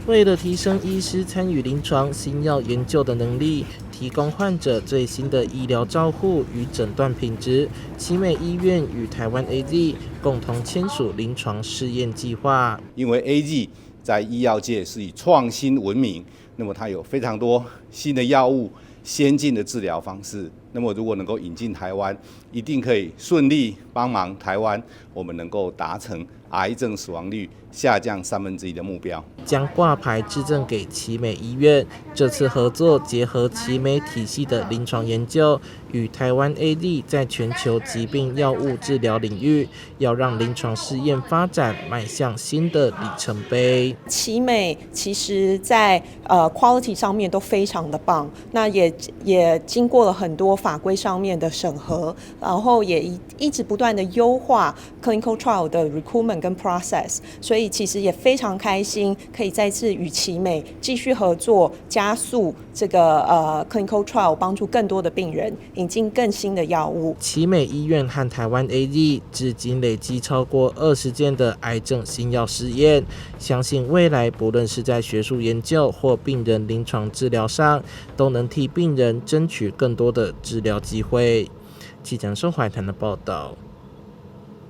为了提升医师参与临床新药研究的能力，提供患者最新的医疗照护与诊断品质，奇美医院与台湾 AZ 共同签署临床试验计划。因为 AZ 在医药界是以创新闻名，那么它有非常多新的药物、先进的治疗方式。那么如果能够引进台湾，一定可以顺利帮忙台湾，我们能够达成癌症死亡率下降1/3的目标。将挂牌质证给奇美医院，这次合作结合奇美体系的临床研究，与台湾 AZ 在全球疾病药物治疗领域，要让临床试验发展迈向新的里程碑。奇美其实在quality 上面都非常的棒，那也经过了很多法规上面的审核，然后也一直不断的优化 clinical trial 的 recruitment 跟 process， 所以其实也非常开心可以再次与奇美继续合作，加速这个clinical trial， 帮助更多的病人引进更新的药物。奇美医院和台湾 AZ 至今累积超过20件的癌症新药试验，相信未来不论是在学术研究或病人临床治疗上，都能替病人争取更多的治疗机会。记者宋怀谈的报道。